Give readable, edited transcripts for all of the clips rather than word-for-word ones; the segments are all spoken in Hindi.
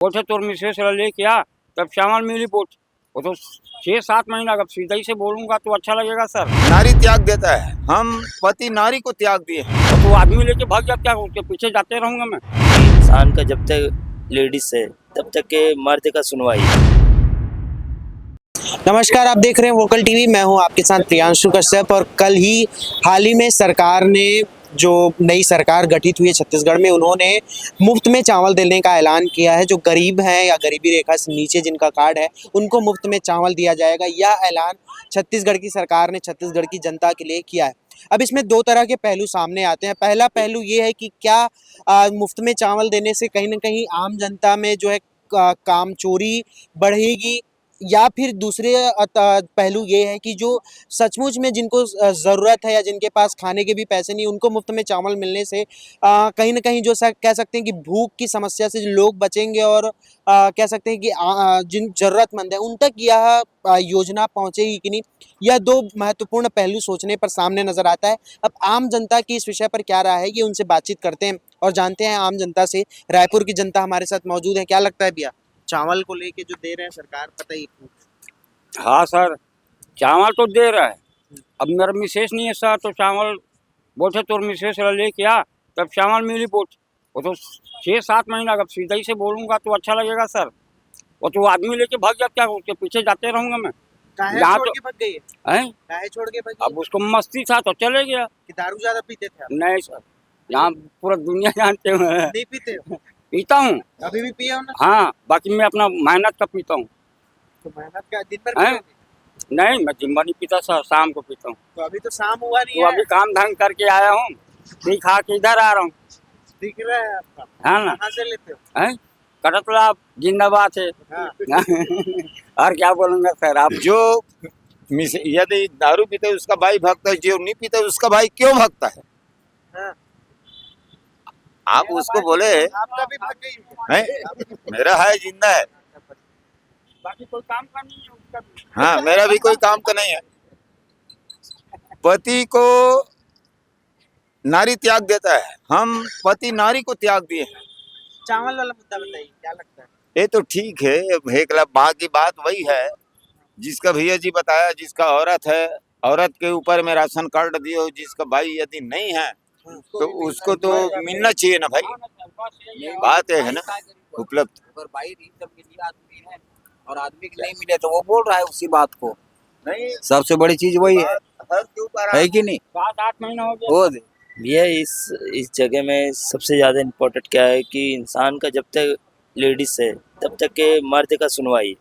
बोटे तो मिसेस ले क्या तब चावल मिली बोट वो तो 6-7 महीना अगर सीधा ही से बोलूंगा तो अच्छा लगेगा सर। नारी त्याग देता है, हम पति नारी को त्याग दिए। तो आदमी लेके भाग जा, क्या उसके पीछे जाते रहूंगा मैं। इंसान का जब तक लेडीज है तब तक के मर्द का सुनवाई। नमस्कार, आप देख रहे हैं वोकल टीवी। मैं हूं आपके साथ प्रियांशु कश्यप। और हाल ही में सरकार ने जो नई सरकार गठित हुई है छत्तीसगढ़ में, उन्होंने मुफ्त में चावल देने का ऐलान किया है। जो गरीब हैं या गरीबी रेखा से नीचे जिनका कार्ड है उनको मुफ्त में चावल दिया जाएगा। यह ऐलान छत्तीसगढ़ की सरकार ने छत्तीसगढ़ की जनता के लिए किया है। अब इसमें दो तरह के पहलू सामने आते हैं। पहला पहलू ये है कि क्या मुफ्त में चावल देने से कहीं ना कहीं आम जनता में जो है काम चोरी बढ़ेगी, या फिर दूसरे पहलू ये है कि जो सचमुच में जिनको ज़रूरत है या जिनके पास खाने के भी पैसे नहीं, उनको मुफ्त में चावल मिलने से कहीं ना कहीं जो कह सकते हैं कि भूख की समस्या से लोग बचेंगे। और कह सकते हैं कि जिन ज़रूरतमंद है उन तक यह योजना पहुंचेगी कि नहीं। यह दो महत्वपूर्ण पहलू सोचने पर सामने नज़र आता है। अब आम जनता की इस विषय पर क्या राय है, ये उनसे बातचीत करते हैं और जानते हैं आम जनता से। रायपुर की जनता हमारे साथ मौजूद है। क्या लगता है भैया, चावल को लेके जो दे रहे हैं सरकार, पता ही? हाँ सर, चावल तो दे रहा है। अब मेरा मिसेस नहीं है सर, तो चावल बोटे तो मिसेस ले क्या तब चावल मिली बोट वो तो 6-7 महीना अगर सीधा ही से बोलूंगा तो अच्छा लगेगा सर। वो तो आदमी लेके भाग जा, क्या उसके पीछे जाते रहूंगा मैं। काहे यहाँ छोड़ तो के भाग गई है? हैं, काहे छोड़ के भाग अब उसको मस्ती था तो चले गया। कि दारू ज्यादा पीते थे आप? नहीं सर, यहाँ पूरा दुनिया जानते हुए नहीं पीते हो? पीता हूँ। अभी भी पिए हो ना? हाँ, बाकी मैं अपना मेहनत का पीता हूँ। तो मेहनत का दिन भर हैं? पियोगे? नहीं, मैं दिन भर नहीं पीता सर, शाम को पीता हूँ। तो अभी तो शाम हुआ नहीं तो है। अभी काम धाम करके आया हूँ, पी खा के इधर आ रहा हूँ। दिख रहा है आपका। है ना? कहाँ से लेते हो? हैं? कटतला जिंदाबाद है। हाँ। और क्या बोलूंगा सर आप। जो यदि दारू पीता है उसका भाई भगता है, जो नहीं पीता है उसका भाई क्यों भगता है? हाँ। आप उसको बोले आपका भी भाग गई हैं? मेरा है, जिंदा है। बाकी कोई काम का नहीं है उसका भी। हाँ, मेरा भी कोई काम का नहीं है। पति को नारी त्याग देता है, हम पति नारी को त्याग दिए हैं। चावल वाला मुद्दा बताइए, क्या लगता है? ये तो ठीक है, एक बाकी बात वही है जिसका भैया जी बताया, जिसका औरत है, औरत के ऊपर में राशन कार्ड दिए हो, जिसका भाई यदि नहीं है तो उसको तो मिलना चाहिए ना भाई। बात है ना, उपलब्ध। अगर भाई इनकम के लिए आदमी है और आदमी के नहीं मिले तो वो बोल रहा है उसी बात को। नहीं, सबसे बड़ी चीज वही है हर के ऊपर है कि नहीं? 7-8 महीना हो गया। वो भैया इस जगह में सबसे ज्यादा इम्पोर्टेंट क्या है कि इंसान का जब तक लेडीज है तब तक के मर्द का सुनवाई।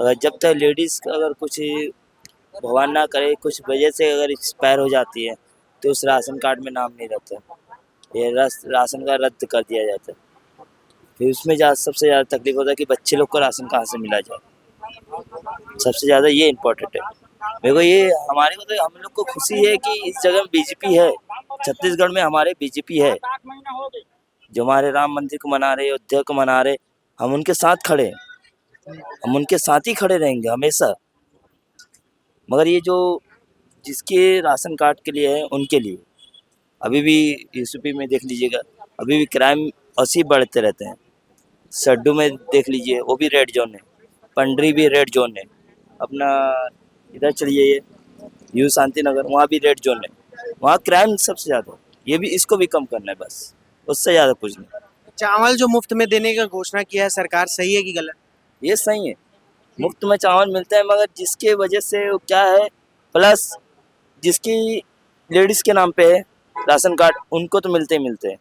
अगर जब तक लेडीज अगर कुछ भगवान ना करे कुछ वजह से अगर एक्सपायर हो जाती है तो उस राशन कार्ड में नाम नहीं रहता, ये राशन का रद्द कर दिया जाता है। फिर उसमें सबसे ज़्यादा तकलीफ होता है कि बच्चे लोग को राशन कहाँ से मिला जाए। सबसे ज़्यादा ये इम्पोर्टेंट है मेरे को। ये हमारे को तो हम लोग को खुशी है कि इस जगह बीजेपी है, छत्तीसगढ़ में हमारे बीजेपी है। 7-8 महीना हो गए। जो हमारे राम मंदिर को मना रहे, अयोध्या को मना रहे, हम उनके साथ खड़े हैं, हम उनके साथ ही खड़े रहेंगे हमेशा। मगर ये जो जिसके राशन कार्ड के लिए है उनके लिए अभी भी यूपी में देख लीजिएगा, अभी भी क्राइम ऐसे बढ़ते रहते हैं। सड्डू में देख लीजिए, वो भी रेड जोन है, पंडरी भी रेड जोन है, अपना इधर चलिए यू शांति नगर, वहाँ भी रेड जोन है, वहाँ क्राइम सबसे ज़्यादा है। ये भी इसको भी कम करना है बस, उससे ज़्यादा कुछ नहीं। चावल जो मुफ्त में देने का घोषणा किया है सरकार, सही है कि गलत? ये सही है, मुफ्त में चावल मिलता है, मगर जिसके वजह से वो क्या है, प्लस जिसकी लेडीज़ के नाम पे है राशन कार्ड उनको तो मिलते ही मिलते हैं।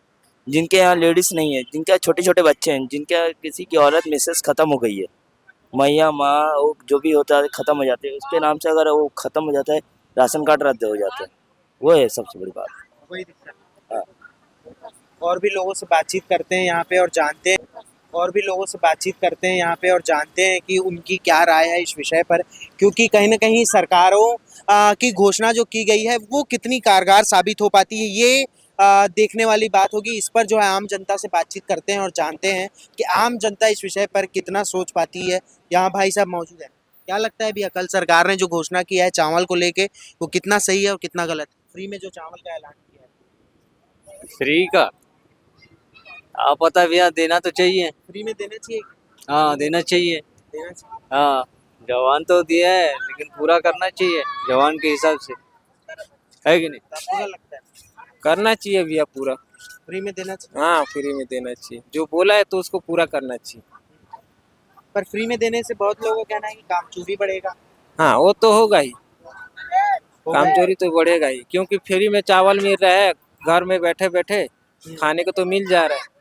जिनके यहाँ लेडीज़ नहीं है, जिनके छोटे छोटे बच्चे हैं, जिनके किसी की औरत मिसेस ख़त्म हो गई है, मैया माँ वो जो भी होता है ख़त्म हो जाते हैं, उसके नाम से अगर वो ख़त्म हो जाता है राशन कार्ड रद्द हो जाता है। वो है सबसे बड़ी बात। वही दिक्कत। हाँ। और भी लोगों से बातचीत करते हैं यहाँ पे और जानते हैं कि उनकी क्या राय है इस विषय पर। क्योंकि कहीं ना कहीं सरकारों की घोषणा जो की गई है वो कितनी कारगर साबित हो पाती है, ये देखने वाली बात होगी। इस पर जो है आम जनता से बातचीत करते हैं और जानते हैं कि आम जनता इस विषय पर कितना सोच पाती है। यहाँ भाई साहब मौजूद है। क्या लगता है भैया, कल सरकार ने जो घोषणा किया है चावल को लेके, वो कितना सही है और कितना गलत है? फ्री में जो चावल का ऐलान किया है। फ्री का आप पता भैया देना तो चाहिए। फ्री में देना चाहिए। हाँ देना चाहिए। देना चाहिए। हाँ जवान तो दिया है लेकिन पूरा करना चाहिए जवान के हिसाब से, है कि नहीं? आपको क्या लगता है? करना चाहिए भैया पूरा। फ्री में देना चाहिए। हाँ फ्री में देना चाहिए, जो बोला है तो उसको पूरा करना चाहिए। पर फ्री में देने से बहुत लोगों का कहना है कि काम चोरी बढ़ेगा। हाँ वो तो होगा ही, होगा काम ही। चोरी तो बढ़ेगा ही, क्योंकि फ्री में चावल मिल रहा है, घर में बैठे बैठे खाने को तो मिल जा रहा है।